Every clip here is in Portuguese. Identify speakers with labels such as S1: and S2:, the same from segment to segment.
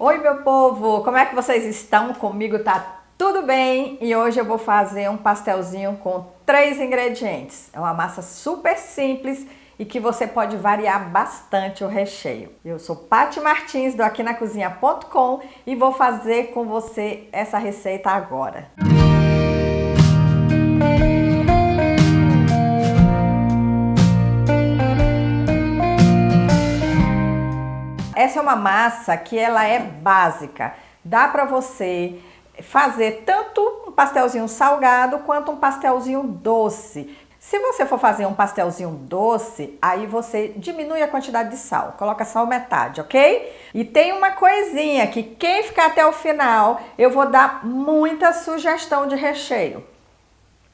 S1: Oi, meu povo! Como é que vocês estão? Comigo tá tudo bem e hoje eu vou fazer um pastelzinho com 3 ingredientes. É uma massa super simples e que você pode variar bastante o recheio. Eu sou Paty Martins do aquinacozinha.com e vou fazer com você essa receita agora. Essa é uma massa que ela é básica. Dá para você fazer tanto um pastelzinho salgado quanto um pastelzinho doce. Se você for fazer um pastelzinho doce, aí você diminui a quantidade de sal. Coloca sal metade, ok? E tem uma coisinha que quem ficar até o final, eu vou dar muita sugestão de recheio.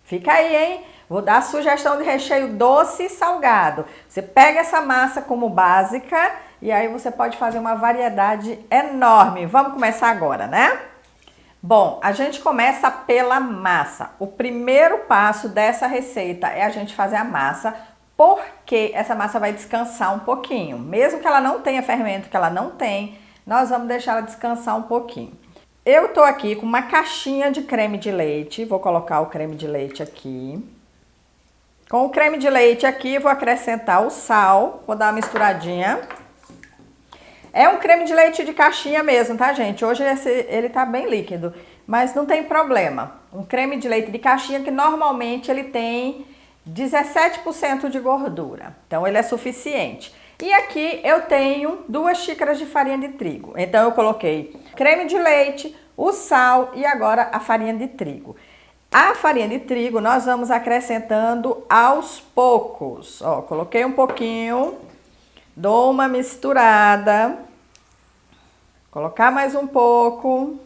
S1: Fica aí, hein? Vou dar sugestão de recheio doce e salgado. Você pega essa massa como básica e aí você pode fazer uma variedade enorme. Vamos começar agora, né? Bom, a gente começa pela massa. O primeiro passo dessa receita é a gente fazer a massa, porque essa massa vai descansar um pouquinho. Mesmo que ela não tenha fermento, que ela não tem, nós vamos deixar ela descansar um pouquinho. Eu tô aqui com uma caixinha de creme de leite, vou colocar o creme de leite aqui. Com o creme de leite aqui, vou acrescentar o sal, vou dar uma misturadinha. É um creme de leite de caixinha mesmo, tá, gente? Hoje ele tá bem líquido, mas não tem problema. Um creme de leite de caixinha que normalmente ele tem 17% de gordura, então ele é suficiente. E aqui eu tenho 2 xícaras de farinha de trigo. Então eu coloquei creme de leite, o sal e agora a farinha de trigo. A farinha de trigo nós vamos acrescentando aos poucos. Ó, coloquei um pouquinho, dou uma misturada, colocar mais um pouco.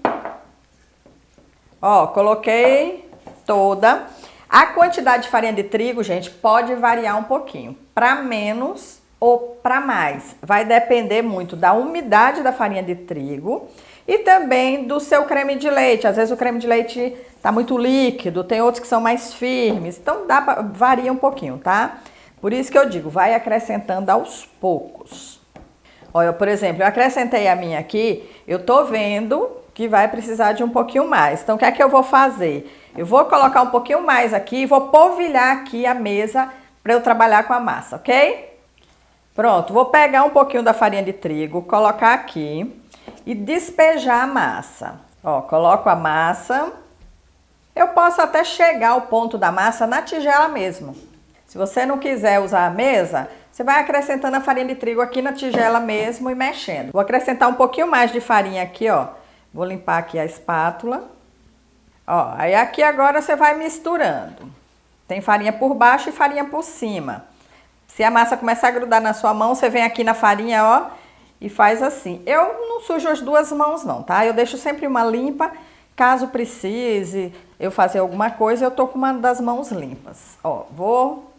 S1: Ó, coloquei toda. A quantidade de farinha de trigo, gente, pode variar um pouquinho, para menos ou para mais. Vai depender muito da umidade da farinha de trigo e também do seu creme de leite. Às vezes o creme de leite tá muito líquido, tem outros que são mais firmes, então varia um pouquinho, tá? Por isso que eu digo, vai acrescentando aos poucos. Olha, por exemplo, eu acrescentei a minha aqui, eu tô vendo que vai precisar de um pouquinho mais. Então, o que é que eu vou fazer? Eu vou colocar um pouquinho mais aqui e vou polvilhar aqui a mesa para eu trabalhar com a massa, ok? Pronto, vou pegar um pouquinho da farinha de trigo, colocar aqui e despejar a massa. Ó, coloco a massa. Eu posso até chegar ao ponto da massa na tigela mesmo. Se você não quiser usar a mesa, você vai acrescentando a farinha de trigo aqui na tigela mesmo e mexendo. Vou acrescentar um pouquinho mais de farinha aqui, ó. Vou limpar aqui a espátula. Ó, aí aqui agora você vai misturando. Tem farinha por baixo e farinha por cima. Se a massa começar a grudar na sua mão, você vem aqui na farinha, ó, e faz assim. Eu não sujo as 2 mãos não, tá? Eu deixo sempre uma limpa. Caso precise eu fazer alguma coisa, eu tô com uma das mãos limpas. Ó, vou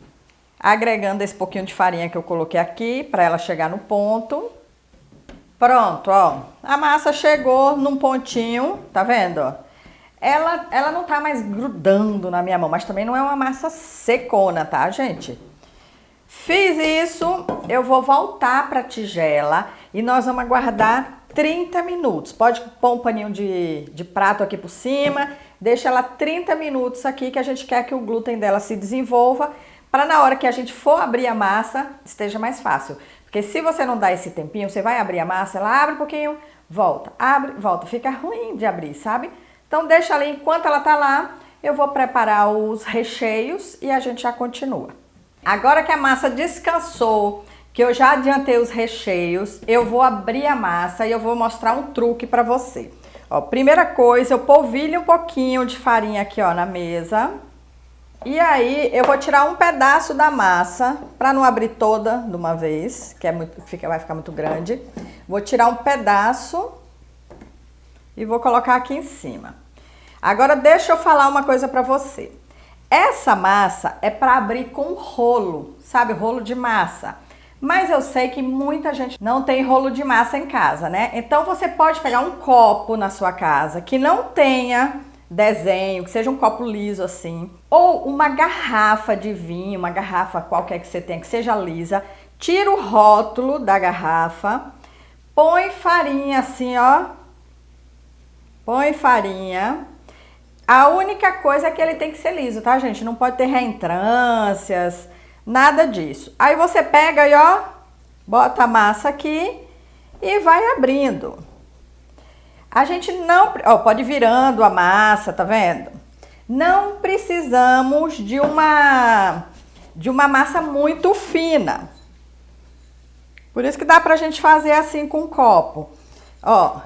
S1: agregando esse pouquinho de farinha que eu coloquei aqui para ela chegar no ponto. Pronto, ó. A massa chegou num pontinho, tá vendo, ó? Ela não tá mais grudando na minha mão, mas também não é uma massa secona, tá, gente? Fiz isso, eu vou voltar para a tigela e nós vamos aguardar 30 minutos. Pode pôr um paninho de prato aqui por cima, deixa ela 30 minutos aqui que a gente quer que o glúten dela se desenvolva para na hora que a gente for abrir a massa esteja mais fácil. Porque se você não dá esse tempinho, você vai abrir a massa, ela abre um pouquinho, volta, abre, volta. Fica ruim de abrir, sabe? Então deixa ali, enquanto ela tá lá, eu vou preparar os recheios e a gente já continua. Agora que a massa descansou, que eu já adiantei os recheios, eu vou abrir a massa e eu vou mostrar um truque para você. Ó, primeira coisa, eu polvilho um pouquinho de farinha aqui, ó, na mesa. E aí eu vou tirar um pedaço da massa, para não abrir toda de uma vez, que vai ficar muito grande. Vou tirar um pedaço e vou colocar aqui em cima. Agora deixa eu falar uma coisa para você. Essa massa é para abrir com rolo, sabe? Rolo de massa. Mas eu sei que muita gente não tem rolo de massa em casa, né? Então você pode pegar um copo na sua casa que não tenha desenho, que seja um copo liso assim, ou uma garrafa de vinho, uma garrafa qualquer que você tenha, que seja lisa. Tira o rótulo da garrafa, Põe farinha assim, ó. Põe farinha. A única coisa é que ele tem que ser liso, tá, gente? Não pode ter reentrâncias, nada disso. Aí você pega e, ó, bota a massa aqui e vai abrindo. A gente não... Ó, pode ir virando a massa, tá vendo? Não precisamos de uma massa muito fina. Por isso que dá pra gente fazer assim com um copo. Ó,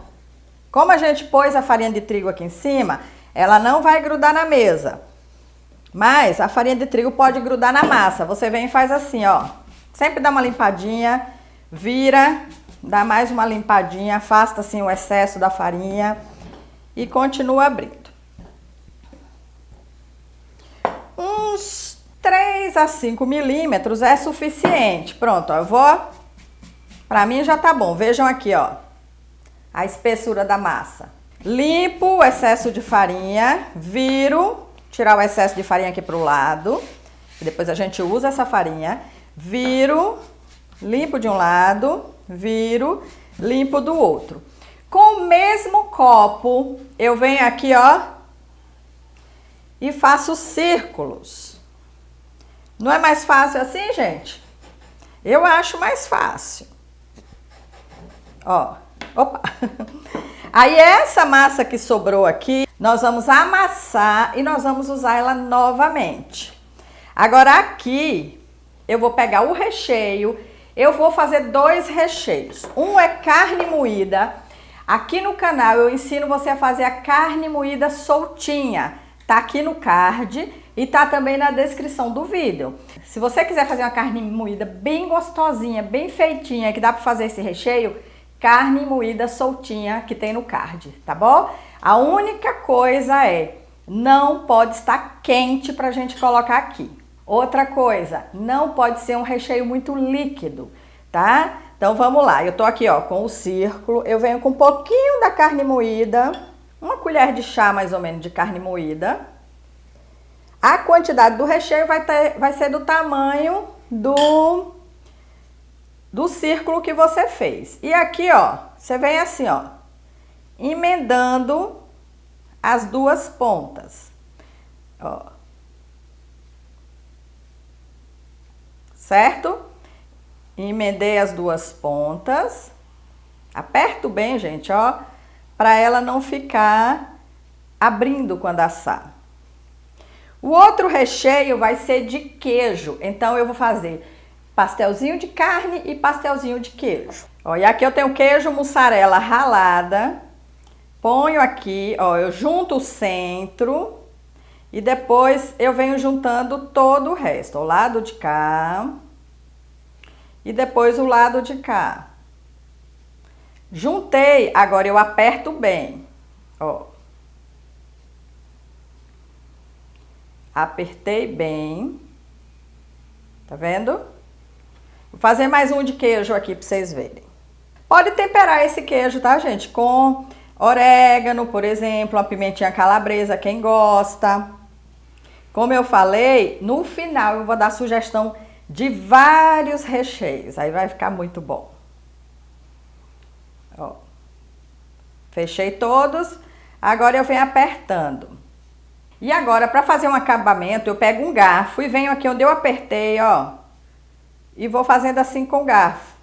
S1: como a gente pôs a farinha de trigo aqui em cima, ela não vai grudar na mesa. Mas a farinha de trigo pode grudar na massa. Você vem e faz assim, ó. Sempre dá uma limpadinha, vira, dá mais uma limpadinha, afasta assim o excesso da farinha e continua abrindo. Uns 3 a 5 milímetros é suficiente. Pronto, ó, eu vou... Pra mim já tá bom. Vejam aqui, ó, a espessura da massa. Limpo o excesso de farinha, viro, tirar o excesso de farinha aqui pro lado. Depois a gente usa essa farinha. Viro, limpo de um lado, viro, limpo do outro. Com o mesmo copo, eu venho aqui, ó, e faço círculos. Não é mais fácil assim, gente? Eu acho mais fácil. Ó, opa! Aí essa massa que sobrou aqui, nós vamos amassar e nós vamos usar ela novamente. Agora aqui, eu vou pegar o recheio, eu vou fazer 2 recheios. Um é carne moída. Aqui no canal eu ensino você a fazer a carne moída soltinha. Tá aqui no card e tá também na descrição do vídeo. Se você quiser fazer uma carne moída bem gostosinha, bem feitinha, que dá para fazer esse recheio, carne moída soltinha que tem no card, tá bom? A única coisa é, não pode estar quente pra gente colocar aqui. Outra coisa, não pode ser um recheio muito líquido, tá? Então vamos lá, eu tô aqui, ó, com o círculo, eu venho com um pouquinho da carne moída, uma colher de chá mais ou menos de carne moída. A quantidade do recheio vai ser do tamanho do círculo que você fez. E aqui, ó, você vem assim, ó, emendando as 2 pontas, ó. Certo? Emendei as 2 pontas. Aperto bem, gente, ó, para ela não ficar abrindo quando assar. O outro recheio vai ser de queijo, então eu vou fazer pastelzinho de carne e pastelzinho de queijo. Ó, e aqui eu tenho queijo mussarela ralada. Ponho aqui, ó, eu junto o centro e depois eu venho juntando todo o resto. O lado de cá e depois o lado de cá. Juntei, agora eu aperto bem, ó. Apertei bem, tá vendo? Vou fazer mais um de queijo aqui pra vocês verem. Pode temperar esse queijo, tá, gente? Com orégano, por exemplo, uma pimentinha calabresa, quem gosta. Como eu falei, no final eu vou dar sugestão de vários recheios, aí vai ficar muito bom. Ó. Fechei todos, agora eu venho apertando. E agora, para fazer um acabamento, eu pego um garfo e venho aqui onde eu apertei, ó. E vou fazendo assim com o garfo.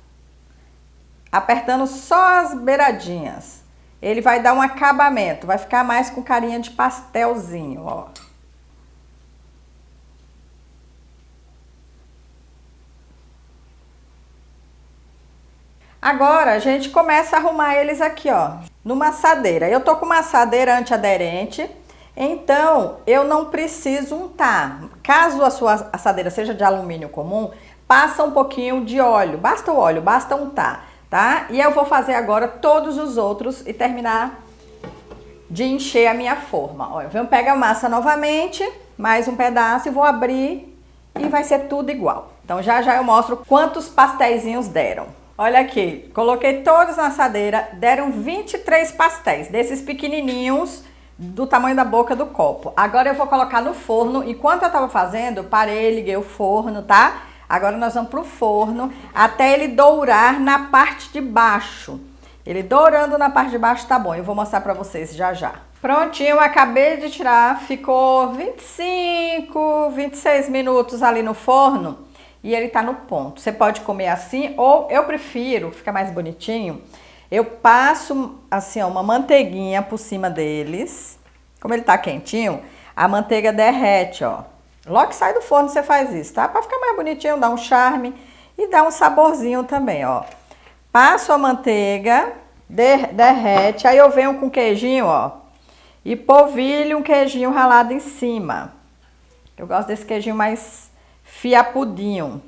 S1: Apertando só as beiradinhas. Ele vai dar um acabamento, vai ficar mais com carinha de pastelzinho, ó. Agora, a gente começa a arrumar eles aqui, ó, numa assadeira. Eu tô com uma assadeira antiaderente. Então, eu não preciso untar. Caso a sua assadeira seja de alumínio comum, passa um pouquinho de óleo. Basta o óleo, basta untar, tá? E eu vou fazer agora todos os outros e terminar de encher a minha forma. Ó, eu venho pegar a massa novamente, mais um pedaço e vou abrir e vai ser tudo igual. Então, já já eu mostro quantos pastéisinhos deram. Olha aqui, coloquei todos na assadeira, deram 23 pastéis, desses pequenininhos, do tamanho da boca do copo. Agora eu vou colocar no forno. Enquanto eu tava fazendo, parei, liguei o forno, tá? Agora nós vamos pro forno até ele dourar na parte de baixo. Ele dourando na parte de baixo tá bom. Eu vou mostrar pra vocês já já. Prontinho, acabei de tirar. Ficou 25, 26 minutos ali no forno e ele tá no ponto. Você pode comer assim ou eu prefiro, fica mais bonitinho. Eu passo assim, ó, uma manteiguinha por cima deles. Como ele tá quentinho, a manteiga derrete, ó. Logo que sai do forno você faz isso, tá? Pra ficar mais bonitinho, dá um charme e dá um saborzinho também, ó. Passo a manteiga, derrete, aí eu venho com queijinho, ó, e polvilho um queijinho ralado em cima. Eu gosto desse queijinho mais fiapudinho.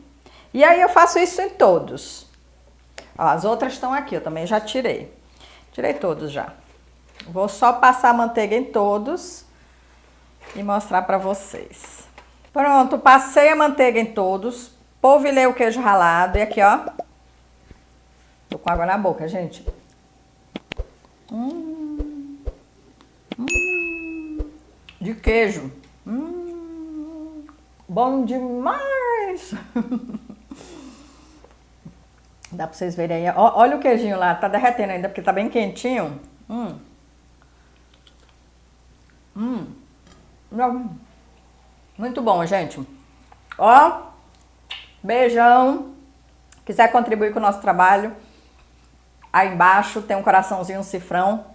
S1: E aí eu faço isso em todos. Ó, as outras estão aqui, eu também já tirei. Tirei todos já. Vou só passar a manteiga em todos e mostrar pra vocês. Pronto, passei a manteiga em todos, polvilhei o queijo ralado e aqui, ó. Tô com água na boca, gente. De queijo. Bom demais! Dá pra vocês verem aí. Olha o queijinho lá, tá derretendo ainda porque tá bem quentinho. Muito bom, gente. Ó, beijão. Quiser contribuir com o nosso trabalho, aí embaixo tem um coraçãozinho, um cifrão.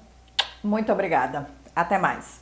S1: Muito obrigada. Até mais.